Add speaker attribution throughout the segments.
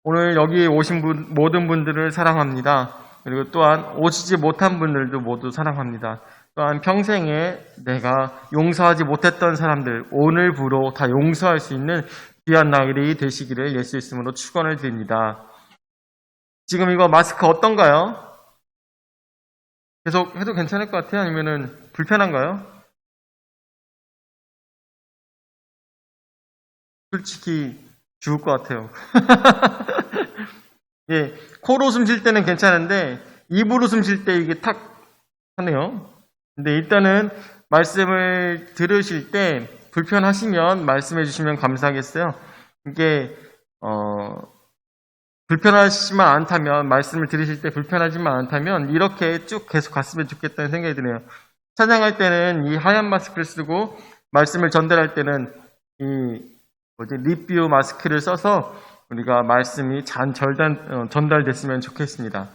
Speaker 1: 오늘 여기 오신 모든 분들을 사랑합니다. 그리고 또한 오시지 못한 분들도 모두 사랑합니다. 또한 평생에 내가 용서하지 못했던 사람들 오늘부로 다 용서할 수 있는 귀한 날이 되시기를 예수 이름으로 축원을 드립니다. 지금 이거 마스크 어떤가요? 계속 해도 괜찮을 것 같아요? 아니면은 불편한가요? 솔직히 죽을 것 같아요. 예, 코로 숨 쉴 때는 괜찮은데 입으로 숨 쉴 때 이게 탁 하네요. 근데 일단은 말씀을 들으실 때 불편하시면 말씀해 주시면 감사하겠어요. 이게 불편하시지만 않다면, 말씀을 들으실 때 불편하지만 않다면 이렇게 쭉 계속 갔으면 좋겠다는 생각이 드네요. 찬양할 때는 이 하얀 마스크를 쓰고 말씀을 전달할 때는 이 립뷰 마스크를 써서 우리가 말씀이 전달됐으면 좋겠습니다.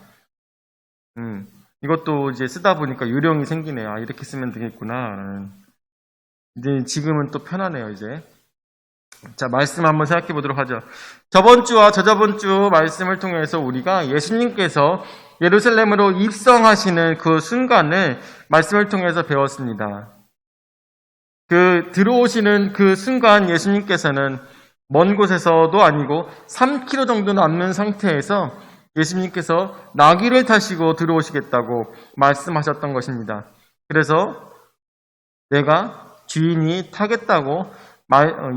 Speaker 1: 이것도 이제 쓰다 보니까 요령이 생기네요. 아, 이렇게 쓰면 되겠구나. 이제 지금은 또 편하네요, 이제. 자, 말씀 한번 생각해 보도록 하죠. 저번 주와 저저번 주 말씀을 통해서 우리가 예수님께서 예루살렘으로 입성하시는 그 순간을 말씀을 통해서 배웠습니다. 들어오시는 그 순간 예수님께서는 먼 곳에서도 아니고 3km 정도 남는 상태에서 예수님께서 나귀를 타시고 들어오시겠다고 말씀하셨던 것입니다. 그래서 내가 주인이 타겠다고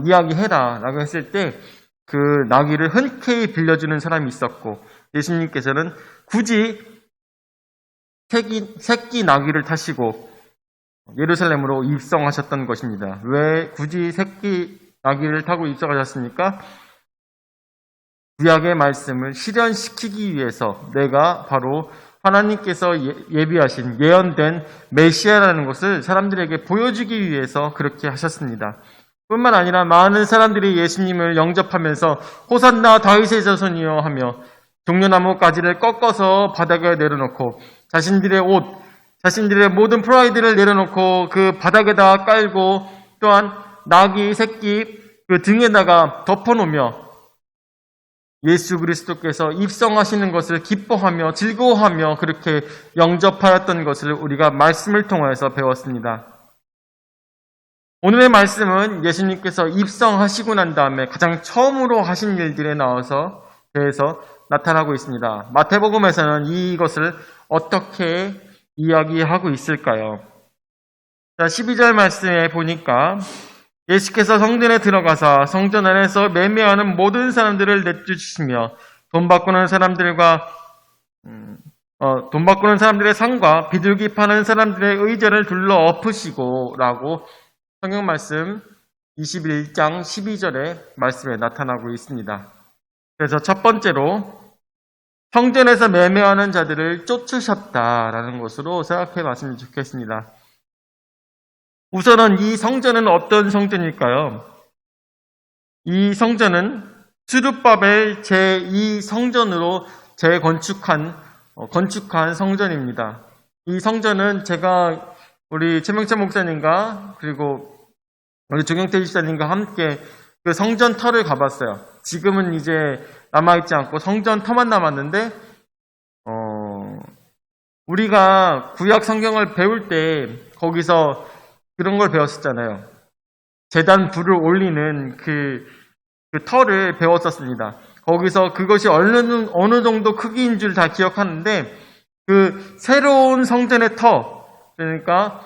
Speaker 1: 이야기해라 라고 했을 때 그 나귀를 흔쾌히 빌려주는 사람이 있었고, 예수님께서는 굳이 새끼 나귀를 타시고 예루살렘으로 입성하셨던 것입니다. 왜 굳이 새끼 나귀를 타고 입성하셨습니까? 구약의 말씀을 실현시키기 위해서, 내가 바로 하나님께서 예비하신 예언된 메시아라는 것을 사람들에게 보여주기 위해서 그렇게 하셨습니다. 뿐만 아니라 많은 사람들이 예수님을 영접하면서 호산나 다윗의 자손이여 하며 종려나무 가지를 꺾어서 바닥에 내려놓고 자신들의 옷, 자신들의 모든 프라이드를 내려놓고 그 바닥에다 깔고, 또한 나귀 새끼 그 등에다가 덮어놓으며 예수 그리스도께서 입성하시는 것을 기뻐하며 즐거워하며 그렇게 영접하였던 것을 우리가 말씀을 통해서 배웠습니다. 오늘의 말씀은 예수님께서 입성하시고 난 다음에 가장 처음으로 하신 일들에 대해서 나타나고 있습니다. 마태복음에서는 이것을 어떻게 이야기하고 있을까요? 자, 12절 말씀에 보니까 예수께서 성전에 들어가사 성전 안에서 매매하는 모든 사람들을 내쫓으시며 돈 바꾸는 사람들의 상과 비둘기 파는 사람들의 의자를 둘러 엎으시고 라고 성경 말씀 21장 12절의 말씀에 나타나고 있습니다. 그래서 첫 번째로 성전에서 매매하는 자들을 쫓으셨다라는 것으로 생각해 봤으면 좋겠습니다. 우선은 이 성전은 어떤 성전일까요? 이 성전은 스룹바벨 제2성전으로 건축한 성전입니다. 이 성전은 제가 우리 최명찬 목사님과 그리고 우리 조경태 집사님과 함께 그 성전 터를 가봤어요. 지금은 이제 남아있지 않고 성전 터만 남았는데, 우리가 구약 성경을 배울 때 거기서 그런 걸 배웠었잖아요. 제단 불을 올리는 그 터를 배웠었습니다. 거기서 그것이 어느 정도 크기인 줄 다 기억하는데, 그 새로운 성전의 터, 그러니까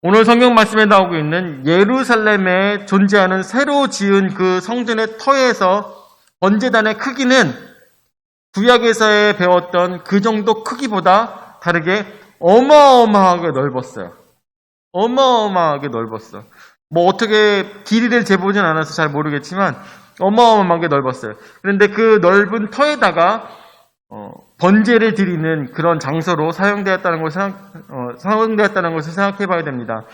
Speaker 1: 오늘 성경 말씀에 나오고 있는 예루살렘에 존재하는 새로 지은 그 성전의 터에서 번제단의 크기는 구약에서 배웠던 그 정도 크기보다 다르게 어마어마하게 넓었어요. 어마어마하게 넓었어. 뭐 어떻게 길이를 재보진 않아서 잘 모르겠지만 어마어마하게 넓었어요. 그런데 그 넓은 터에다가 번제를 드리는 그런 장소로 사용되었다는 것을 생각해 봐야 됩니다.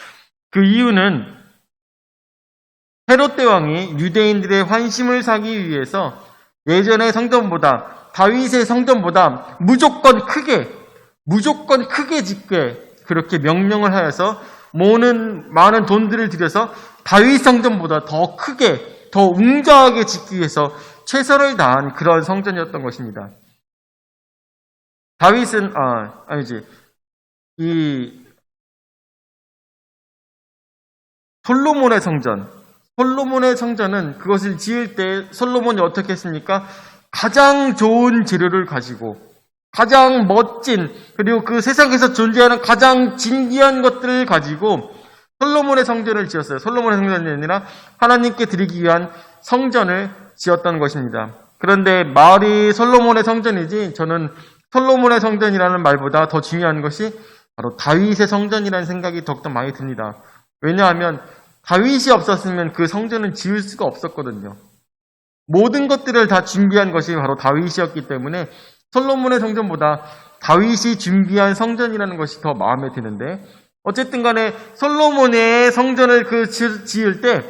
Speaker 1: 그 이유는 헤롯 대왕이 유대인들의 환심을 사기 위해서 예전의 성전보다, 다윗의 성전보다 무조건 크게 짓게 그렇게 명령을 하여서 많은 돈들을 들여서 다윗 성전보다 더 크게 더 웅장하게 짓기 위해서 최선을 다한 그런 성전이었던 것입니다. 다윗은 이 솔로몬의 성전은 그것을 지을 때 솔로몬이 어떻게 했습니까? 가장 좋은 재료를 가지고 가장 멋진 그리고 그 세상에서 존재하는 가장 진귀한 것들을 가지고 솔로몬의 성전을 지었어요. 솔로몬의 성전이 아니라 하나님께 드리기 위한 성전을 지었던 것입니다. 그런데 말이 솔로몬의 성전이지 저는 솔로몬의 성전이라는 말보다 더 중요한 것이 바로 다윗의 성전이라는 생각이 더욱더 많이 듭니다. 왜냐하면 다윗이 없었으면 그 성전을 지을 수가 없었거든요. 모든 것들을 다 준비한 것이 바로 다윗이었기 때문에 솔로몬의 성전보다 다윗이 준비한 성전이라는 것이 더 마음에 드는데 어쨌든 간에 솔로몬의 성전을 지을 때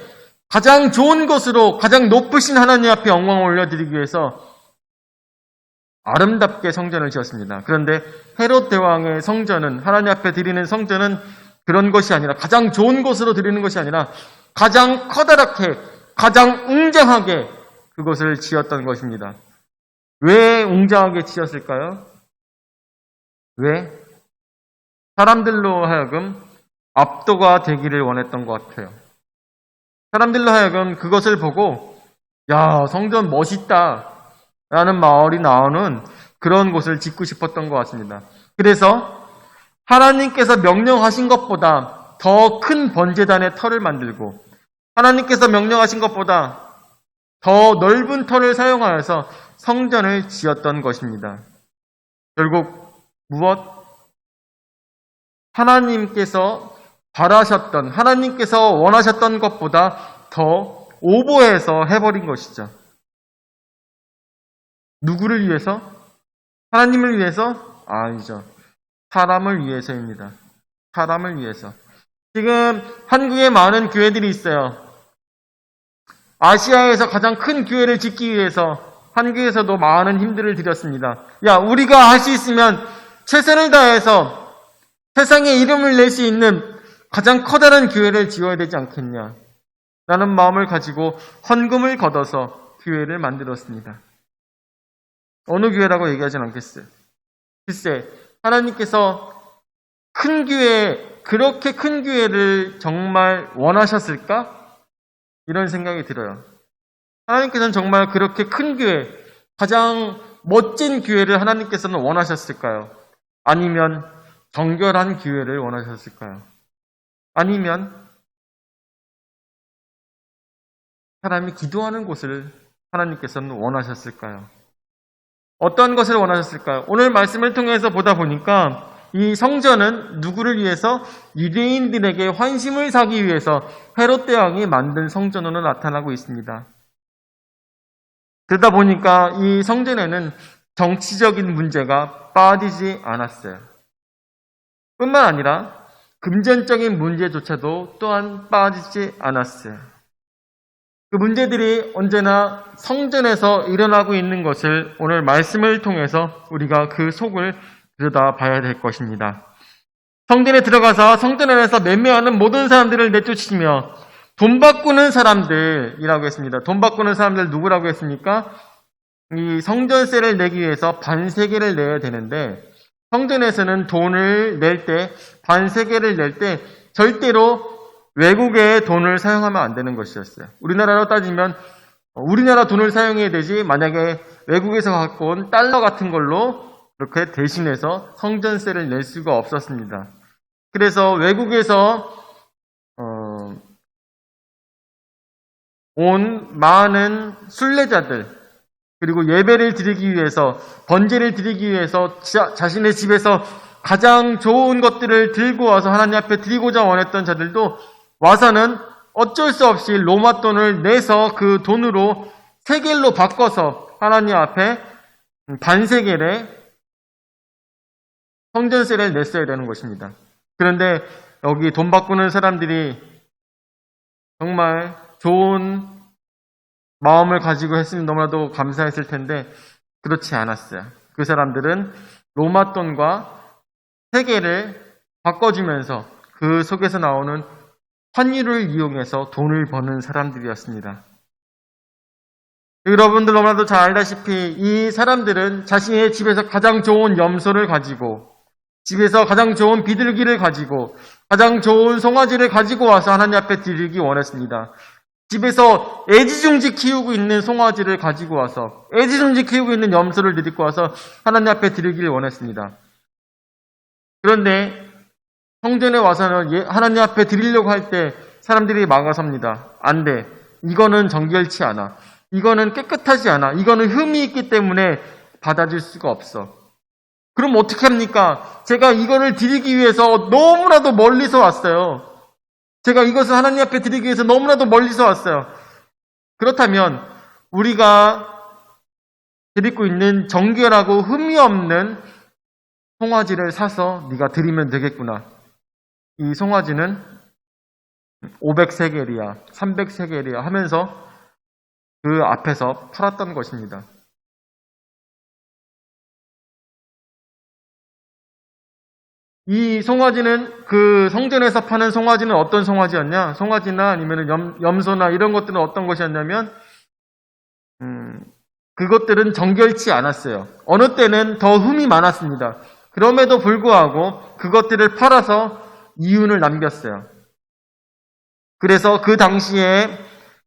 Speaker 1: 가장 좋은 것으로 가장 높으신 하나님 앞에 영광을 올려드리기 위해서 아름답게 성전을 지었습니다. 그런데 헤롯 대왕의 성전은 하나님 앞에 드리는 성전은 그런 것이 아니라 가장 좋은 것으로 드리는 것이 아니라 가장 커다랗게 가장 웅장하게 그것을 지었던 것입니다. 왜 웅장하게 지었을까요? 왜? 사람들로 하여금 압도가 되기를 원했던 것 같아요. 사람들로 하여금 그것을 보고 야 성전 멋있다 라는 말이 나오는 그런 곳을 짓고 싶었던 것 같습니다. 그래서 하나님께서 명령하신 것보다 더 큰 번제단의 터를 만들고 하나님께서 명령하신 것보다 더 넓은 터를 사용하여서 성전을 지었던 것입니다. 결국 무엇? 하나님께서 바라셨던, 하나님께서 원하셨던 것보다 더 오버해서 해버린 것이죠. 누구를 위해서? 하나님을 위해서? 아니죠. 사람을 위해서입니다. 사람을 위해서. 지금 한국에 많은 교회들이 있어요. 아시아에서 가장 큰 교회를 짓기 위해서 한국에서도 많은 힘들을 들였습니다. 야, 우리가 할 수 있으면 최선을 다해서 세상에 이름을 낼 수 있는 가장 커다란 교회를 지어야 되지 않겠냐 라는 마음을 가지고 헌금을 걷어서 교회를 만들었습니다. 어느 교회라고 얘기하진 않겠어요. 글쎄, 하나님께서 큰 교회, 그렇게 큰 교회를 정말 원하셨을까? 이런 생각이 들어요. 하나님께서는 정말 그렇게 큰 교회, 가장 멋진 교회를 하나님께서는 원하셨을까요? 아니면 정결한 교회를 원하셨을까요? 아니면 사람이 기도하는 곳을 하나님께서는 원하셨을까요? 어떤 것을 원하셨을까요? 오늘 말씀을 통해서 보다 보니까 이 성전은 누구를 위해서? 유대인들에게 환심을 사기 위해서 헤롯 대왕이 만든 성전으로 나타나고 있습니다. 그러다 보니까 이 성전에는 정치적인 문제가 빠지지 않았어요. 뿐만 아니라 금전적인 문제조차도 또한 빠지지 않았어요. 그 문제들이 언제나 성전에서 일어나고 있는 것을 오늘 말씀을 통해서 우리가 그 속을 들여다봐야 될 것입니다. 성전에 들어가서 성전 안에서 매매하는 모든 사람들을 내쫓으시며 돈 바꾸는 사람들이라고 했습니다. 돈 바꾸는 사람들 누구라고 했습니까? 이 성전세를 내기 위해서 반세계를 내야 되는데 성전에서는 돈을 낼 때, 반세계를 낼 때 절대로 외국의 돈을 사용하면 안 되는 것이었어요. 우리나라로 따지면 우리나라 돈을 사용해야 되지 만약에 외국에서 갖고 온 달러 같은 걸로 그렇게 대신해서 성전세를 낼 수가 없었습니다. 그래서 외국에서 온 많은 순례자들 그리고 예배를 드리기 위해서 번제를 드리기 위해서 자신의 집에서 가장 좋은 것들을 들고 와서 하나님 앞에 드리고자 원했던 자들도 와서는 어쩔 수 없이 로마 돈을 내서 그 돈으로 세겔로 바꿔서 하나님 앞에 반세겔에 성전세를 냈어야 되는 것입니다. 그런데 여기 돈 바꾸는 사람들이 정말 좋은 마음을 가지고 했으면 너무나도 감사했을 텐데 그렇지 않았어요. 그 사람들은 로마 돈과 세계를 바꿔주면서 그 속에서 나오는 환율을 이용해서 돈을 버는 사람들이었습니다. 여러분들 너무나도 잘 알다시피 이 사람들은 자신의 집에서 가장 좋은 염소를 가지고 집에서 가장 좋은 비둘기를 가지고 가장 좋은 송아지를 가지고 와서 하나님 앞에 드리기 원했습니다. 집에서 애지중지 키우고 있는 송아지를 가지고 와서 애지중지 키우고 있는 염소를 드리고 와서 하나님 앞에 드리기를 원했습니다. 그런데 성전에 와서는 하나님 앞에 드리려고 할 때 사람들이 막아섭니다. 안 돼. 이거는 정결치 않아. 이거는 깨끗하지 않아. 이거는 흠이 있기 때문에 받아줄 수가 없어. 그럼 어떻게 합니까? 제가 이거를 드리기 위해서 너무나도 멀리서 왔어요. 제가 이것을 하나님 앞에 드리기 위해서 너무나도 멀리서 왔어요. 그렇다면 우리가 드리고 있는 정결하고 흠이 없는 송아지를 사서 네가 드리면 되겠구나. 이 송아지는 500세겔이야, 300세겔이야 하면서 그 앞에서 팔았던 것입니다. 이 송아지는 그 성전에서 파는 송아지는 어떤 송아지였냐? 송아지나 아니면 염소나 이런 것들은 어떤 것이었냐면 그것들은 정결치 않았어요. 어느 때는 더 흠이 많았습니다. 그럼에도 불구하고 그것들을 팔아서 이윤을 남겼어요. 그래서 그 당시에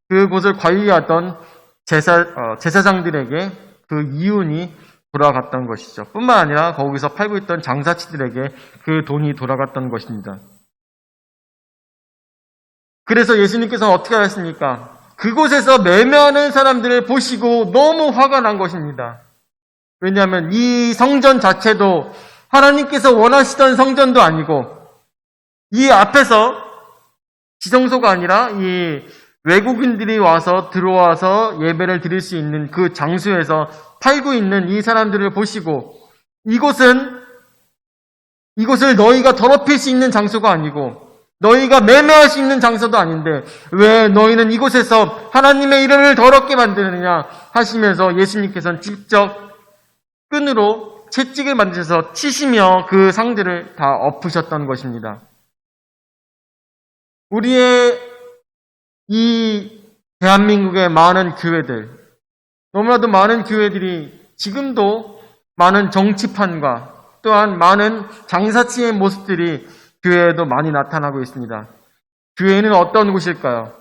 Speaker 1: 그곳을 관리하던 제사장들에게 그 이윤이 돌아갔던 것이죠. 뿐만 아니라 거기서 팔고 있던 장사치들에게 그 돈이 돌아갔던 것입니다. 그래서 예수님께서는 어떻게 하셨습니까? 그곳에서 매매하는 사람들을 보시고 너무 화가 난 것입니다. 왜냐하면 이 성전 자체도 하나님께서 원하시던 성전도 아니고 이 앞에서 지성소가 아니라 이 외국인들이 와서 들어와서 예배를 드릴 수 있는 그 장소에서 팔고 있는 이 사람들을 보시고 이곳을 너희가 더럽힐 수 있는 장소가 아니고 너희가 매매할 수 있는 장소도 아닌데 왜 너희는 이곳에서 하나님의 이름을 더럽게 만드느냐 하시면서 예수님께서는 직접 끈으로 채찍을 만드셔서 치시며 그 상들을 다 엎으셨던 것입니다. 우리의 이 대한민국의 많은 교회들, 너무나도 많은 교회들이 지금도 많은 정치판과 또한 많은 장사치의 모습들이 교회에도 많이 나타나고 있습니다. 교회는 어떤 곳일까요?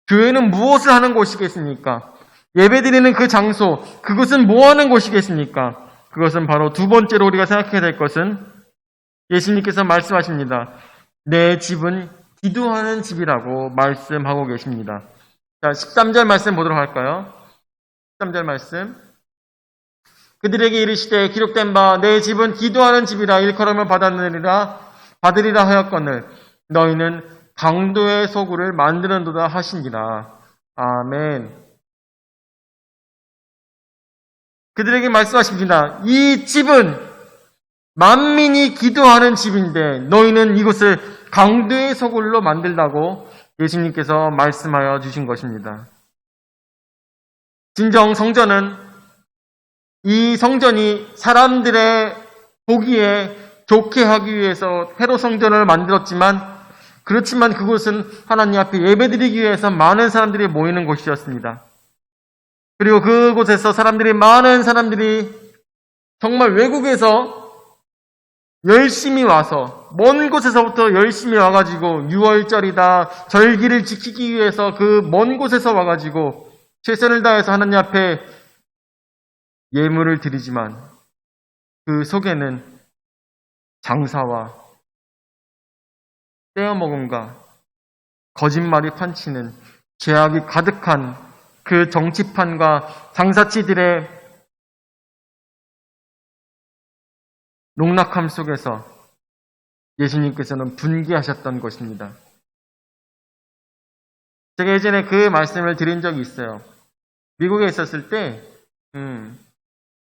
Speaker 1: 교회는 무엇을 하는 곳이겠습니까? 예배드리는 그 장소, 그것은 뭐 하는 곳이겠습니까? 그것은 바로 두 번째로 우리가 생각해야 될 것은 예수님께서 말씀하십니다. 내 집은 기도하는 집이라고 말씀하고 계십니다. 자, 13절 말씀 보도록 할까요? 13절 말씀. 그들에게 이르시되 기록된 바 내 집은 기도하는 집이라 일컬음을 받으리라 하였거늘 너희는 강도의 소굴을 만드는도다 하시니라. 아멘. 그들에게 말씀하십니다. 이 집은 만민이 기도하는 집인데 너희는 이곳을 강도의 소굴로 만들라고 예수님께서 말씀하여 주신 것입니다. 진정 성전은 이 성전이 사람들의 보기에 좋게 하기 위해서 새로 성전을 만들었지만 그렇지만 그곳은 하나님 앞에 예배드리기 위해서 많은 사람들이 모이는 곳이었습니다. 그리고 그곳에서 많은 사람들이 정말 외국에서 열심히 와서 먼 곳에서부터 열심히 와가지고 6월절이다 절기를 지키기 위해서 그 먼 곳에서 와가지고 최선을 다해서 하나님 앞에 예물을 드리지만 그 속에는 장사와 떼어먹음과 거짓말이 판치는 죄악이 가득한 그 정치판과 장사치들의 농락함 속에서 예수님께서는 분개하셨던 것입니다. 제가 예전에 그 말씀을 드린 적이 있어요. 미국에 있었을 때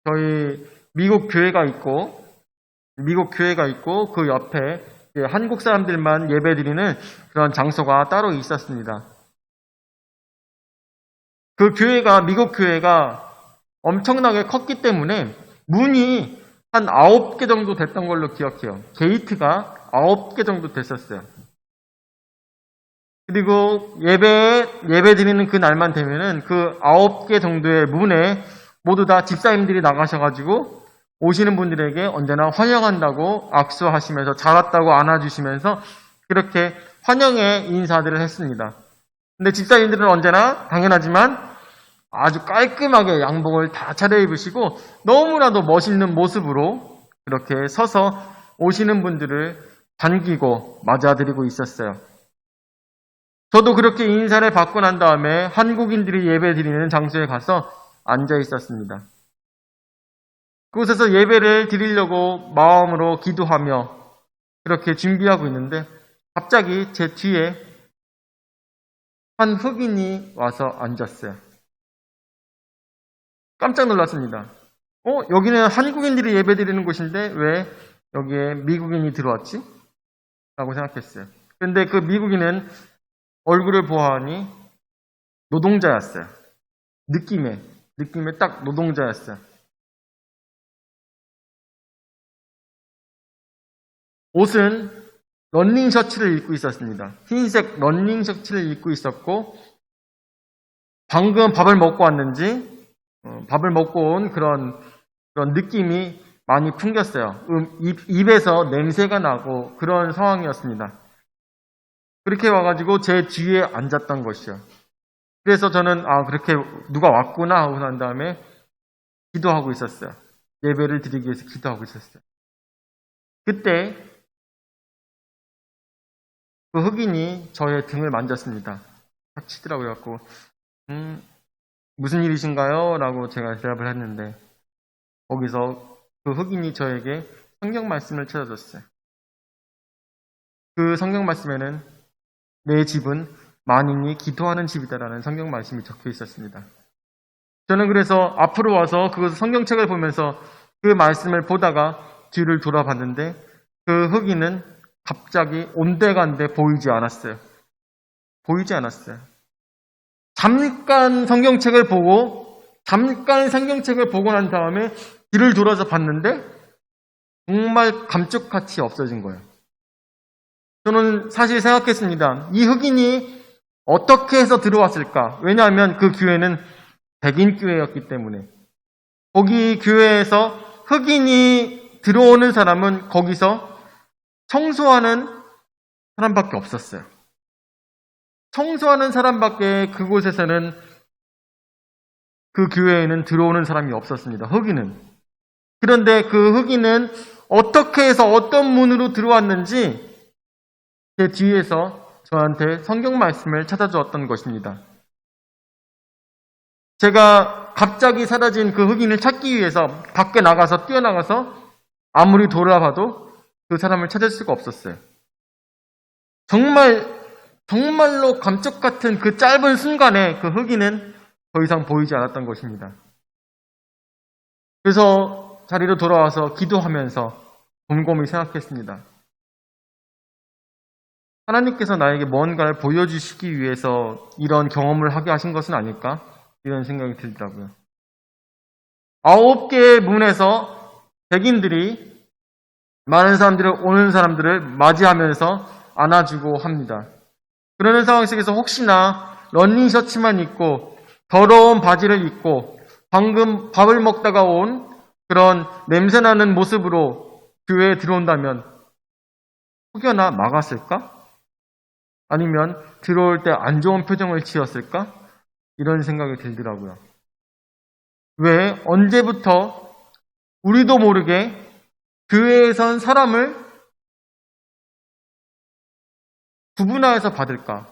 Speaker 1: 저희 미국 교회가 있고 그 옆에 한국 사람들만 예배드리는 그런 장소가 따로 있었습니다. 그 교회가 미국 교회가 엄청나게 컸기 때문에 문이 한 9개 정도 됐던 걸로 기억해요. 게이트가 9개 정도 됐었어요. 그리고 예배 드리는 그 날만 되면은 그 9개 정도의 문에 모두 다 집사님들이 나가셔가지고 오시는 분들에게 언제나 환영한다고 악수하시면서 잘 왔다고 안아주시면서 그렇게 환영의 인사들을 했습니다. 근데 집사님들은 언제나 당연하지만 아주 깔끔하게 양복을 다 차려입으시고 너무나도 멋있는 모습으로 그렇게 서서 오시는 분들을 반기고 맞아드리고 있었어요. 저도 그렇게 인사를 받고 난 다음에 한국인들이 예배 드리는 장소에 가서 앉아 있었습니다. 그곳에서 예배를 드리려고 마음으로 기도하며 그렇게 준비하고 있는데 갑자기 제 뒤에 한 흑인이 와서 앉았어요. 깜짝 놀랐습니다. 여기는 한국인들이 예배 드리는 곳인데 왜 여기에 미국인이 들어왔지? 라고 생각했어요. 그런데 그 미국인은 얼굴을 보아하니 노동자였어요. 느낌에 딱 노동자였어요. 옷은 런닝 셔츠를 입고 있었습니다. 흰색 런닝 셔츠를 입고 있었고 방금 밥을 먹고 왔는지 밥을 먹고 온 그런 느낌이 많이 풍겼어요. 입에서 냄새가 나고 그런 상황이었습니다. 그렇게 와가지고 제 뒤에 앉았던 것이요. 그래서 저는 그렇게 누가 왔구나 하고 난 다음에 기도하고 있었어요. 예배를 드리기 위해서 기도하고 있었어요. 그때 그 흑인이 저의 등을 만졌습니다. 탁 치더라고요. 갖고 무슨 일이신가요? 라고 제가 대답을 했는데 거기서 그 흑인이 저에게 성경 말씀을 찾아줬어요. 그 성경 말씀에는 내 집은 만인이 기도하는 집이다라는 성경 말씀이 적혀 있었습니다. 저는 그래서 앞으로 와서 그 성경책을 보면서 그 말씀을 보다가 뒤를 돌아봤는데 그 흑인은 갑자기 온데간데 보이지 않았어요. 보이지 않았어요. 잠깐 성경책을 보고 난 다음에 뒤를 돌아서 봤는데 정말 감쪽같이 없어진 거예요. 저는 사실 생각했습니다. 이 흑인이 어떻게 해서 들어왔을까? 왜냐하면 그 교회는 백인 교회였기 때문에 거기 교회에서 흑인이 들어오는 사람은 거기서 청소하는 사람밖에 없었어요. 청소하는 사람밖에 그곳에서는 그 교회에는 들어오는 사람이 없었습니다. 흑인은. 그런데 그 흑인은 어떻게 해서 어떤 문으로 들어왔는지 제 뒤에서 저한테 성경 말씀을 찾아주었던 것입니다. 제가 갑자기 사라진 그 흑인을 찾기 위해서 밖에 뛰어나가서 아무리 돌아봐도 그 사람을 찾을 수가 없었어요. 정말로 감쪽 같은 그 짧은 순간에 그 흑인은 더 이상 보이지 않았던 것입니다. 그래서 자리로 돌아와서 기도하면서 곰곰이 생각했습니다. 하나님께서 나에게 뭔가를 보여주시기 위해서 이런 경험을 하게 하신 것은 아닐까? 이런 생각이 들더라고요. 9개의 문에서 백인들이 많은 오는 사람들을 맞이하면서 안아주고 합니다. 그러는 상황 속에서 혹시나 러닝 셔츠만 입고 더러운 바지를 입고 방금 밥을 먹다가 온 그런 냄새나는 모습으로 교회에 들어온다면 혹여나 막았을까? 아니면 들어올 때 안 좋은 표정을 지었을까? 이런 생각이 들더라고요. 왜? 언제부터 우리도 모르게 교회에선 사람을 구분하여서 받을까?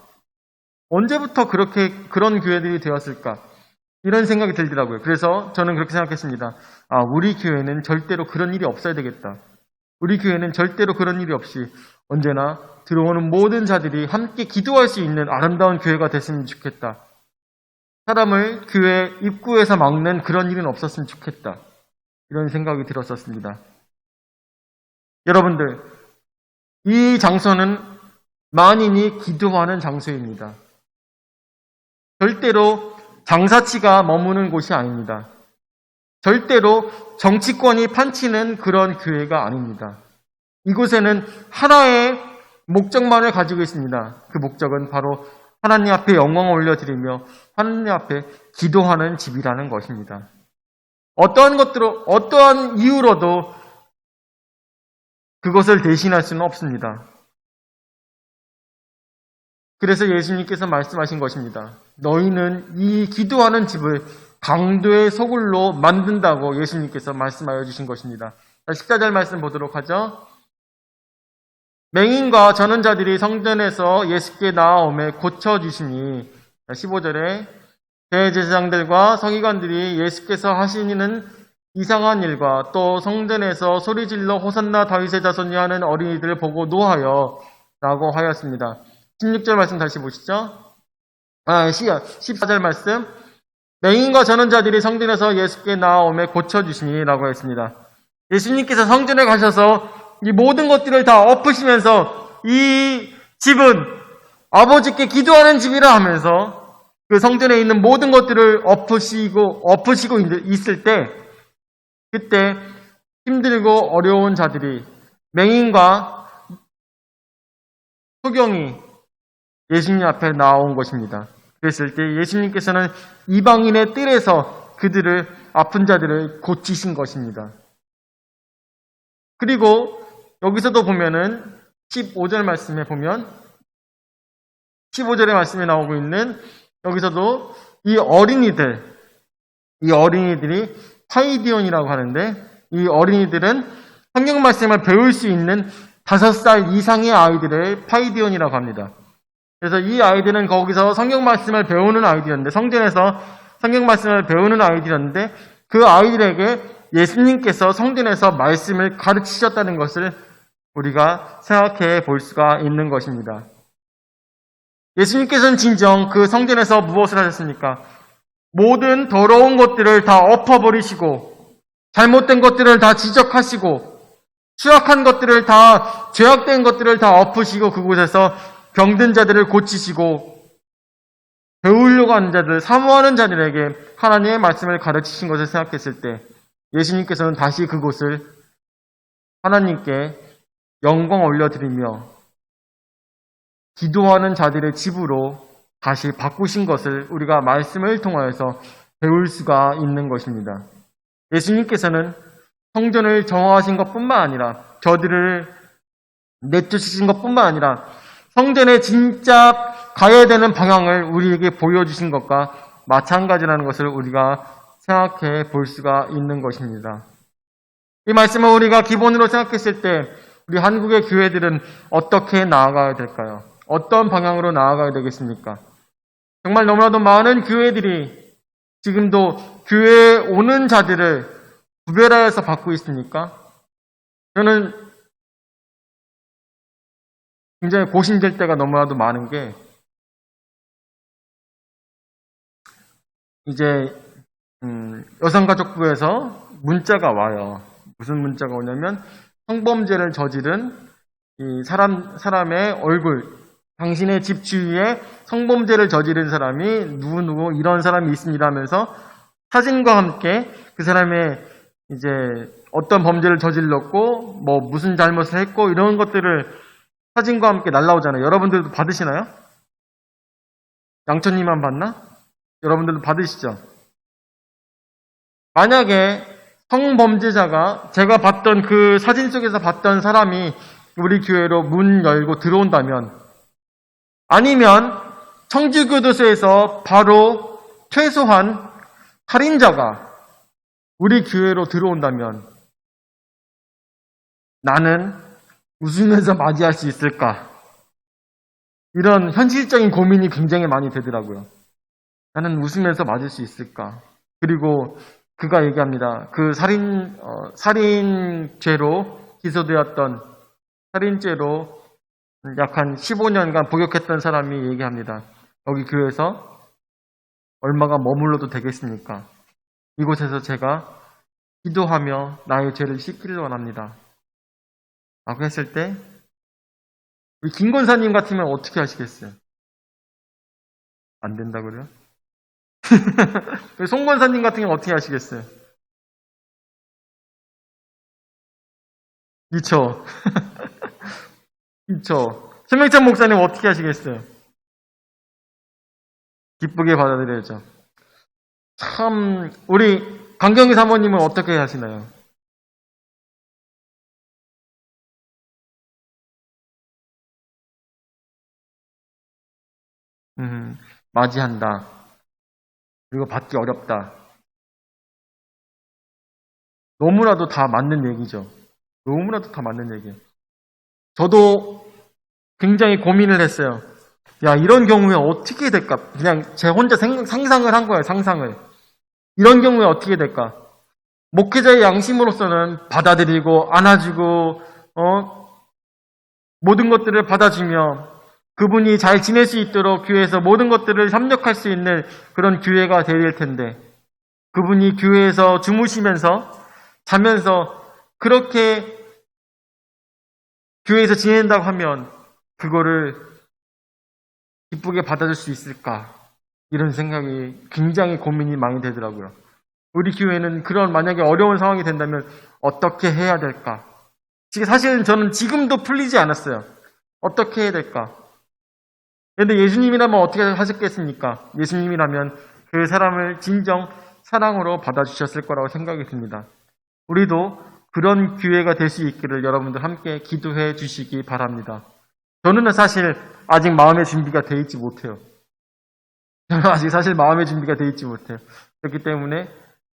Speaker 1: 언제부터 그런 교회들이 되었을까? 이런 생각이 들더라고요. 그래서 저는 그렇게 생각했습니다. 우리 교회는 절대로 그런 일이 없어야 되겠다. 우리 교회는 절대로 그런 일이 없이 언제나 들어오는 모든 자들이 함께 기도할 수 있는 아름다운 교회가 됐으면 좋겠다. 사람을 교회 입구에서 막는 그런 일은 없었으면 좋겠다. 이런 생각이 들었었습니다. 여러분들, 이 장소는 만인이 기도하는 장소입니다. 절대로 장사치가 머무는 곳이 아닙니다. 절대로 정치권이 판치는 그런 교회가 아닙니다. 이곳에는 하나의 목적만을 가지고 있습니다. 그 목적은 바로 하나님 앞에 영광을 올려드리며 하나님 앞에 기도하는 집이라는 것입니다. 어떠한 이유로도 그것을 대신할 수는 없습니다. 그래서 예수님께서 말씀하신 것입니다. 너희는 이 기도하는 집을 강도의 소굴로 만든다고 예수님께서 말씀하여 주신 것입니다. 14절 말씀 보도록 하죠. 맹인과 전원자들이 성전에서 예수께 나아오매 고쳐주시니 15절에 대제사장들과 서기관들이 예수께서 하시는 이상한 일과 또 성전에서 소리질러 호산나 다윗의 자손이 하는 어린이들을 보고 노하여 라고 하였습니다. 16절 말씀 다시 보시죠. 14절 말씀. 맹인과 전원자들이 성전에서 예수께 나아오매 고쳐주시니 라고 했습니다. 예수님께서 성전에 가셔서 이 모든 것들을 다 엎으시면서 이 집은 아버지께 기도하는 집이라 하면서 그 성전에 있는 모든 것들을 엎으시고 있을 때 그때 힘들고 어려운 자들이 맹인과 소경이 예수님 앞에 나온 것입니다. 그랬을 때 예수님께서는 이방인의 뜰에서 그들을 아픈 자들을 고치신 것입니다. 그리고 여기서도 보면은 15절 말씀에 보면 15절의 말씀에 나오고 있는 여기서도 이 어린이들이 파이디온이라고 하는데 이 어린이들은 성경 말씀을 배울 수 있는 5살 이상의 아이들을 파이디온이라고 합니다. 그래서 이 아이들은 거기서 성경 말씀을 배우는 아이들이었는데 성전에서 성경 말씀을 배우는 아이들이었는데 그 아이들에게 예수님께서 성전에서 말씀을 가르치셨다는 것을 우리가 생각해 볼 수가 있는 것입니다. 예수님께서는 진정 그 성전에서 무엇을 하셨습니까? 모든 더러운 것들을 다 엎어버리시고 잘못된 것들을 다 지적하시고 추악한 것들을 다 죄악된 것들을 다 엎으시고 그곳에서 병든 자들을 고치시고 배우려고 하는 자들, 사모하는 자들에게 하나님의 말씀을 가르치신 것을 생각했을 때 예수님께서는 다시 그곳을 하나님께 영광 올려드리며 기도하는 자들의 집으로 다시 바꾸신 것을 우리가 말씀을 통하여서 배울 수가 있는 것입니다. 예수님께서는 성전을 정화하신 것뿐만 아니라 저들을 내쫓으신 것뿐만 아니라 성전에 진짜 가야 되는 방향을 우리에게 보여주신 것과 마찬가지라는 것을 우리가 생각해 볼 수가 있는 것입니다. 이 말씀을 우리가 기본으로 생각했을 때 우리 한국의 교회들은 어떻게 나아가야 될까요? 어떤 방향으로 나아가야 되겠습니까? 정말 너무나도 많은 교회들이 지금도 교회에 오는 자들을 구별하여서 받고 있습니까? 저는 굉장히 고심될 때가 너무나도 많은 게 이제 여성가족부에서 문자가 와요. 무슨 문자가 오냐면 성범죄를 저지른 이 사람의 얼굴, 당신의 집 주위에 성범죄를 저지른 사람이 누구누구 이런 사람이 있습니다 하면서 사진과 함께 그 사람의 이제 어떤 범죄를 저질렀고 뭐 무슨 잘못을 했고 이런 것들을 사진과 함께 날라오잖아요. 여러분들도 받으시나요? 양천님만 받나? 여러분들도 받으시죠? 만약에 성범죄자가 제가 봤던 그 사진 속에서 봤던 사람이 우리 교회로 문 열고 들어온다면 아니면 청주교도소에서 바로 퇴소한 살인자가 우리 교회로 들어온다면 나는 웃으면서 맞이할 수 있을까? 이런 현실적인 고민이 굉장히 많이 되더라고요. 나는 웃으면서 맞을 수 있을까? 그리고 그가 얘기합니다. 그 살인죄로 기소되었던 살인죄로 약 한 15년간 복역했던 사람이 얘기합니다. 여기 교회에서 얼마가 머물러도 되겠습니까? 이곳에서 제가 기도하며 나의 죄를 씻기를 원합니다. 라고 했을 때 우리 김권사님 같으면 어떻게 하시겠어요? 안 된다고요? 송권사님 같은 경우는 어떻게 하시겠어요? 그쵸? 그쵸? 최명찬 목사님 어떻게 하시겠어요? 기쁘게 받아들여야죠. 참, 우리 강경희 사모님은 어떻게 하시나요? 맞이한다. 그리고 받기 어렵다. 너무나도 다 맞는 얘기죠. 너무나도 다 맞는 얘기예요. 저도 굉장히 고민을 했어요. 야, 이런 경우에 어떻게 될까? 그냥 제 혼자 상상을 한 거예요, 상상을. 이런 경우에 어떻게 될까? 목회자의 양심으로서는 받아들이고, 안아주고, 모든 것들을 받아주며, 그분이 잘 지낼 수 있도록 교회에서 모든 것들을 협력할 수 있는 그런 교회가 되어야 될 텐데, 그분이 교회에서 주무시면서, 자면서, 그렇게 교회에서 지낸다고 하면, 그거를 기쁘게 받아줄 수 있을까? 이런 생각이 굉장히 고민이 많이 되더라고요. 우리 교회는 그런 만약에 어려운 상황이 된다면 어떻게 해야 될까? 사실은 저는 지금도 풀리지 않았어요. 어떻게 해야 될까? 그런데 예수님이라면 어떻게 하셨겠습니까? 예수님이라면 그 사람을 진정 사랑으로 받아주셨을 거라고 생각이 듭니다. 우리도 그런 기회가 될 수 있기를 여러분들 함께 기도해 주시기 바랍니다. 저는 사실 아직 마음의 준비가 되어 있지 못해요. 저는 아직 사실 마음의 준비가 되어 있지 못해요. 그렇기 때문에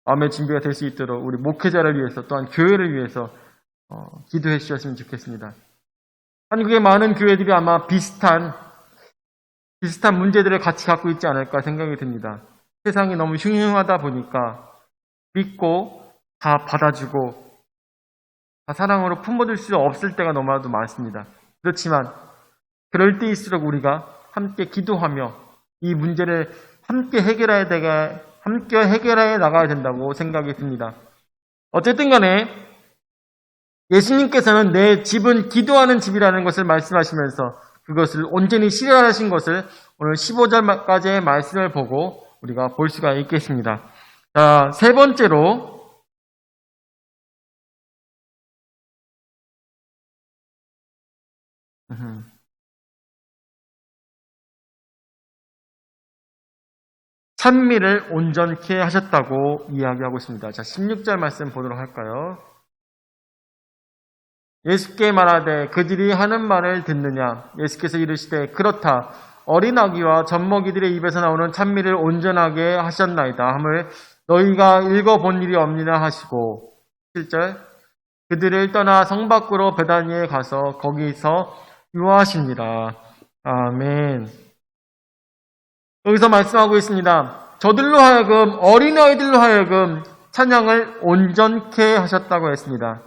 Speaker 1: 마음의 준비가 될 수 있도록 우리 목회자를 위해서 또한 교회를 위해서 기도해 주셨으면 좋겠습니다. 한국의 많은 교회들이 아마 비슷한 문제들을 같이 갖고 있지 않을까 생각이 듭니다. 세상이 너무 흉흉하다 보니까 믿고 다 받아주고 다 사랑으로 품어줄 수 없을 때가 너무나도 많습니다. 그렇지만 그럴 때일수록 우리가 함께 기도하며 이 문제를 함께 해결해 나가야 된다고 생각이 듭니다. 어쨌든 간에 예수님께서는 내 집은 기도하는 집이라는 것을 말씀하시면서 그것을 온전히 실현하신 것을 오늘 15절까지의 말씀을 보고 우리가 볼 수가 있겠습니다. 자, 세 번째로 찬미를 온전케 하셨다고 이야기하고 있습니다. 자, 16절 말씀 보도록 할까요? 예수께 말하되 그들이 하는 말을 듣느냐? 예수께서 이르시되 그렇다. 어린 아기와 젖먹이들의 입에서 나오는 찬미를 온전하게 하셨나이다 함을 너희가 읽어본 일이 없느냐 하시고 7절 그들을 떠나 성 밖으로 베다니에 가서 거기서 유하십니다. 아멘. 여기서 말씀하고 있습니다. 저들로 하여금 어린아이들로 하여금 찬양을 온전케 하셨다고 했습니다.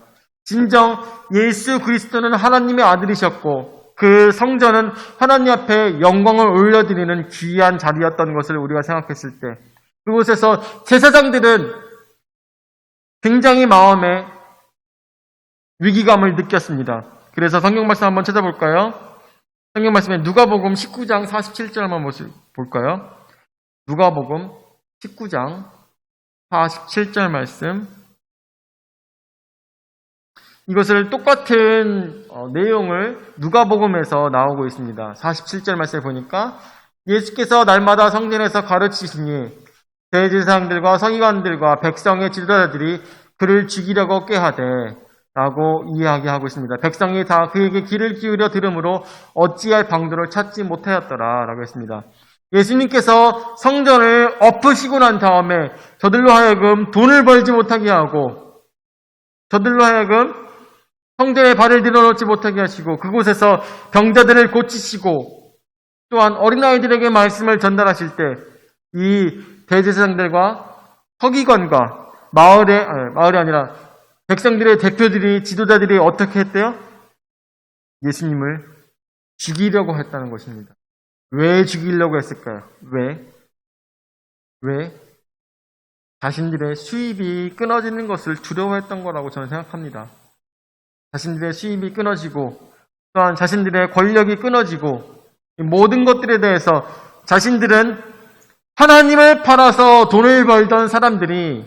Speaker 1: 진정 예수 그리스도는 하나님의 아들이셨고 그 성전은 하나님 앞에 영광을 올려드리는 귀한 자리였던 것을 우리가 생각했을 때 그곳에서 제사장들은 굉장히 마음에 위기감을 느꼈습니다. 그래서 성경 말씀 한번 찾아볼까요? 성경 말씀에 누가복음 19장 47절 한번 볼까요? 누가복음 19장 47절 말씀. 이것을 똑같은 내용을 누가복음에서 나오고 있습니다. 47절 말씀에 보니까 예수께서 날마다 성전에서 가르치시니 대제사장들과 서기관들과 백성의 지도자들이 그를 죽이려고 꾀하되 라고 이야기하고 있습니다. 백성이 다 그에게 귀를 기울여 들으므로 어찌할 방도를 찾지 못하였더라 라고 했습니다. 예수님께서 성전을 엎으시고 난 다음에 저들로 하여금 돈을 벌지 못하게 하고 저들로 하여금 성전에 발을 들여놓지 못하게 하시고 그곳에서 병자들을 고치시고 또한 어린아이들에게 말씀을 전달하실 때 이 대제사장들과 서기관과 마을이 아니라 백성들의 대표들이 지도자들이 어떻게 했대요? 예수님을 죽이려고 했다는 것입니다. 왜 죽이려고 했을까요? 왜? 자신들의 수입이 끊어지는 것을 두려워했던 거라고 저는 생각합니다. 자신들의 수입이 끊어지고 또한 자신들의 권력이 끊어지고 모든 것들에 대해서 자신들은 하나님을 팔아서 돈을 벌던 사람들이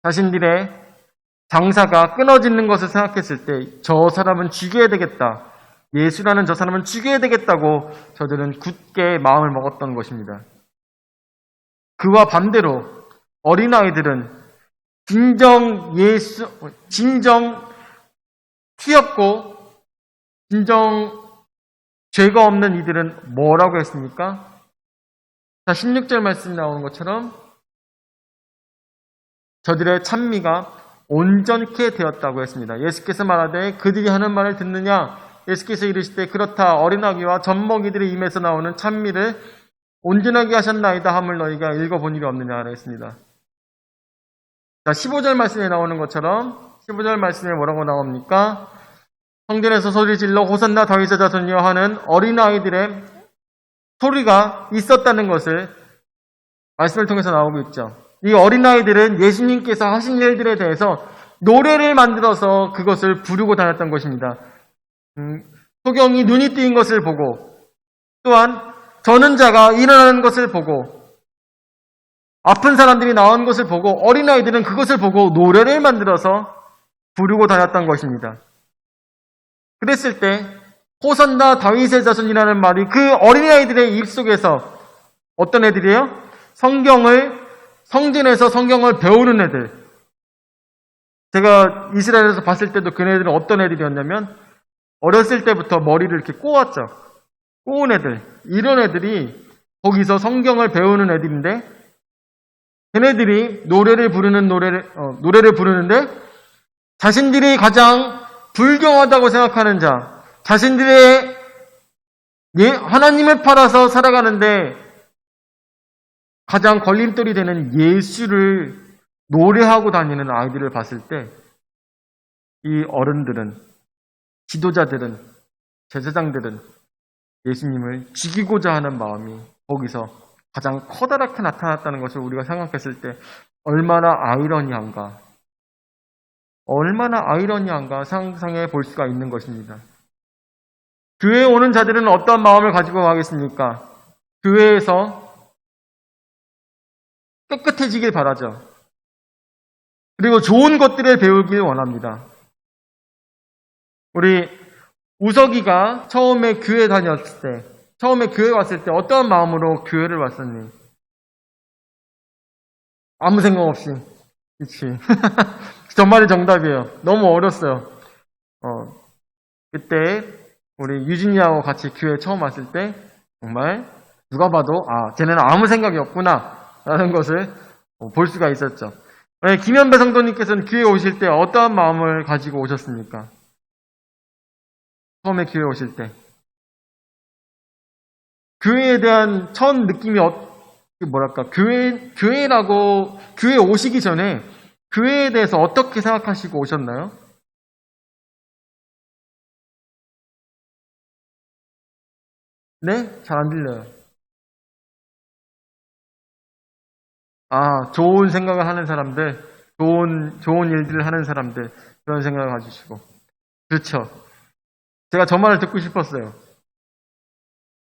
Speaker 1: 자신들의 장사가 끊어지는 것을 생각했을 때 저 사람은 죽여야 되겠다 예수라는 저 사람은 죽여야 되겠다고 저들은 굳게 마음을 먹었던 것입니다. 그와 반대로 어린아이들은 진정 티없고 진정 죄가 없는 이들은 뭐라고 했습니까? 자, 16절 말씀이 나오는 것처럼 저들의 찬미가 온전케 되었다고 했습니다. 예수께서 말하되 그들이 하는 말을 듣느냐? 예수께서 이르시되 그렇다. 어린아기와 젖먹이들의 입에서 나오는 찬미를 온전하게 하셨나이다 함을 너희가 읽어본 일이 없느냐 했습니다. 자, 15절 말씀에 나오는 것처럼 15절 말씀에 뭐라고 나옵니까? 성전에서 소리질러 호산나 다윗의 자손이여 하는 어린아이들의 소리가 있었다는 것을 말씀을 통해서 나오고 있죠. 이 어린아이들은 예수님께서 하신 일들에 대해서 노래를 만들어서 그것을 부르고 다녔던 것입니다. 소경이 눈이 뜨인 것을 보고 또한 저는 자가 일어나는 것을 보고 아픈 사람들이 나온 것을 보고 어린아이들은 그것을 보고 노래를 만들어서 부르고 다녔던 것입니다. 그랬을 때 호산나 다윗의 자손이라는 말이 그 어린아이들의 입속에서 어떤 애들이에요? 성전에서 성경을 배우는 애들. 제가 이스라엘에서 봤을 때도 그네들은 어떤 애들이었냐면 어렸을 때부터 머리를 이렇게 꼬았죠. 꼬은 애들. 이런 애들이 거기서 성경을 배우는 애들인데 걔네들이 노래를 부르는데 자신들이 가장 불경하다고 생각하는 자, 자신들의 하나님을 팔아서 살아가는데 가장 걸림돌이 되는 예수를 노래하고 다니는 아이들을 봤을 때 이 어른들은, 지도자들은, 제사장들은 예수님을 죽이고자 하는 마음이 거기서 가장 커다랗게 나타났다는 것을 우리가 생각했을 때 얼마나 아이러니한가 상상해 볼 수가 있는 것입니다. 교회에 오는 자들은 어떤 마음을 가지고 가겠습니까? 교회에서 깨끗해지길 바라죠. 그리고 좋은 것들을 배우길 원합니다. 우리 우석이가 처음에 교회 왔을 때 어떠한 마음으로 교회를 왔었니? 아무 생각 없이. 그치. 정말이 정답이에요. 너무 어렸어요. 그때 우리 유진이하고 같이 교회 처음 왔을 때 정말 누가 봐도 쟤네는 아무 생각이 없구나 라는 것을 볼 수가 있었죠. 김현배 성도님께서는 교회에 오실 때 어떠한 마음을 가지고 오셨습니까? 처음에 교회에 오실 때 교회에 대한 첫 느낌이 교회에 오시기 전에 교회에 대해서 어떻게 생각하시고 오셨나요? 네? 잘 안 들려요. 좋은 생각을 하는 사람들, 좋은 일들을 하는 사람들, 그런 생각을 가지시고. 그렇죠. 제가 저 말을 듣고 싶었어요.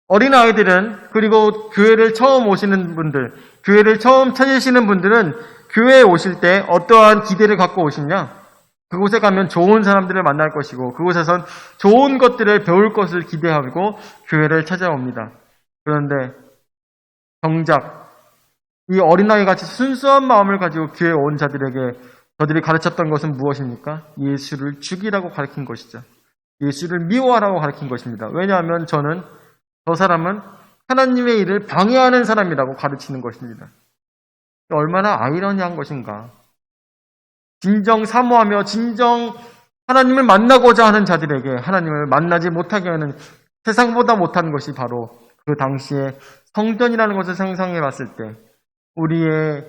Speaker 1: 어린아이들은, 그리고 교회를 처음 오시는 분들, 교회를 처음 찾으시는 분들은 교회에 오실 때 어떠한 기대를 갖고 오시냐? 그곳에 가면 좋은 사람들을 만날 것이고, 그곳에선 좋은 것들을 배울 것을 기대하고 교회를 찾아옵니다. 그런데 정작 이 어린아이 같이 순수한 마음을 가지고 교회에 온 자들에게 저들이 가르쳤던 것은 무엇입니까? 예수를 죽이라고 가르친 것이죠. 예수를 미워하라고 가르친 것입니다. 왜냐하면 저 사람은 하나님의 일을 방해하는 사람이라고 가르치는 것입니다. 얼마나 아이러니한 것인가. 진정 사모하며 진정 하나님을 만나고자 하는 자들에게 하나님을 만나지 못하게 하는 세상보다 못한 것이 바로 그 당시에 성전이라는 것을 상상해 봤을 때 우리의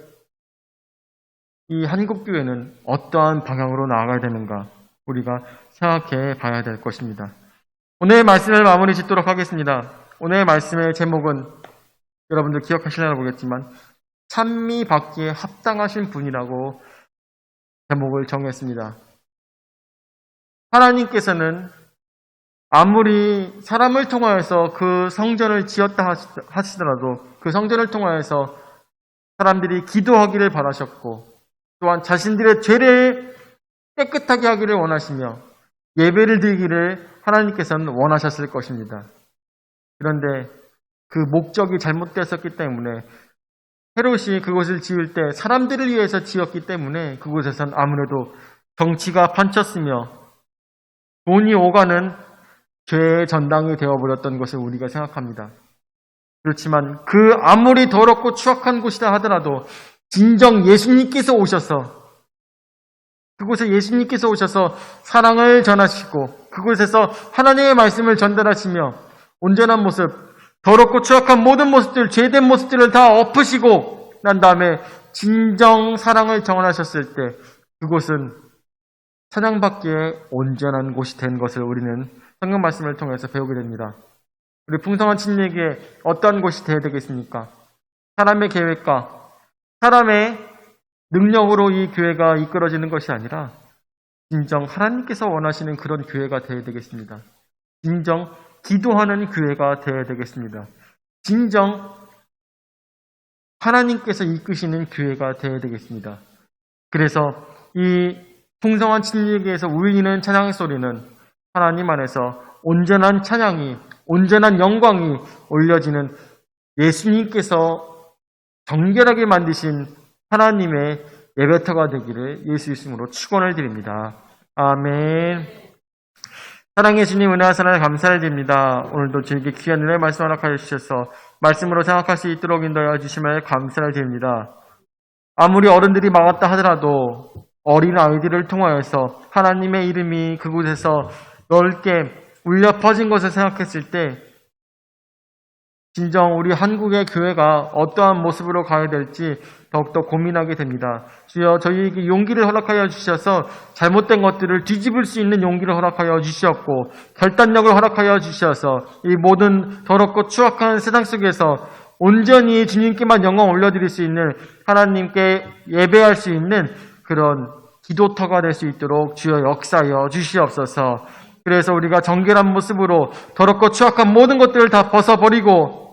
Speaker 1: 이 한국교회는 어떠한 방향으로 나아가야 되는가 우리가 생각해 봐야 될 것입니다. 오늘의 말씀을 마무리 짓도록 하겠습니다. 오늘의 말씀의 제목은 여러분들 기억하시려나 보겠지만 찬미 받기에 합당하신 분이라고 제목을 정했습니다. 하나님께서는 아무리 사람을 통하여서 그 성전을 지었다 하시더라도 그 성전을 통하여서 사람들이 기도하기를 바라셨고 또한 자신들의 죄를 깨끗하게 하기를 원하시며 예배를 드리기를 하나님께서는 원하셨을 것입니다. 그런데 그 목적이 잘못되었기 때문에 헤롯이 그곳을 지을 때 사람들을 위해서 지었기 때문에 그곳에선 아무래도 정치가 판쳤으며 돈이 오가는 죄의 전당이 되어버렸던 것을 우리가 생각합니다. 그렇지만 그 아무리 더럽고 추악한 곳이라 하더라도 진정 예수님께서 오셔서 그곳에 예수님께서 오셔서 사랑을 전하시고 그곳에서 하나님의 말씀을 전달하시며 온전한 모습, 더럽고 추악한 모든 모습들, 죄된 모습들을 다 엎으시고 난 다음에 진정 사랑을 전하셨을 때 그곳은 찬양받기에 온전한 곳이 된 것을 우리는 성경 말씀을 통해서 배우게 됩니다. 우리 풍성한 침례기에 어떠한 곳이 되어야 되겠습니까? 사람의 계획과 사람의 능력으로 이 교회가 이끌어지는 것이 아니라 진정 하나님께서 원하시는 그런 교회가 되어야 되겠습니다. 진정 기도하는 교회가 되어야 되겠습니다. 진정 하나님께서 이끄시는 교회가 되어야 되겠습니다. 그래서 이 풍성한 침례기에서 울리는 찬양 소리는 하나님 안에서 온전한 찬양이, 온전한 영광이 올려지는 예수님께서 정결하게 만드신 하나님의 예배터가 되기를 예수 이름으로 축원을 드립니다. 아멘. 사랑의 주님, 은혜와 사랑에 감사를 드립니다. 오늘도 저에게 귀한 은혜의 말씀 허락하여 주셔서 말씀으로 생각할 수 있도록 인도하여 주심을 감사를 드립니다. 아무리 어른들이 막았다 하더라도 어린 아이들을 통하여서 하나님의 이름이 그곳에서 넓게 울려 퍼진 것을 생각했을 때 진정 우리 한국의 교회가 어떠한 모습으로 가야 될지 더욱더 고민하게 됩니다. 주여 저희에게 용기를 허락하여 주셔서 잘못된 것들을 뒤집을 수 있는 용기를 허락하여 주시었고 결단력을 허락하여 주셔서 이 모든 더럽고 추악한 세상 속에서 온전히 주님께만 영광 올려드릴 수 있는 하나님께 예배할 수 있는 그런 기도터가 될 수 있도록 주여 역사하여 주시옵소서. 그래서 우리가 정결한 모습으로 더럽고 추악한 모든 것들을 다 벗어버리고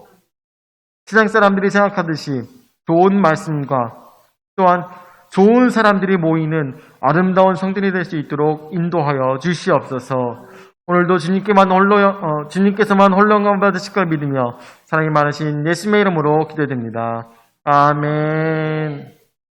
Speaker 1: 세상 사람들이 생각하듯이 좋은 말씀과 또한 좋은 사람들이 모이는 아름다운 성전이 될 수 있도록 인도하여 주시옵소서. 오늘도 주님께서만 홀로 영광 받으실 걸 믿으며 사랑이 많으신 예수님의 이름으로 기도드립니다. 아멘.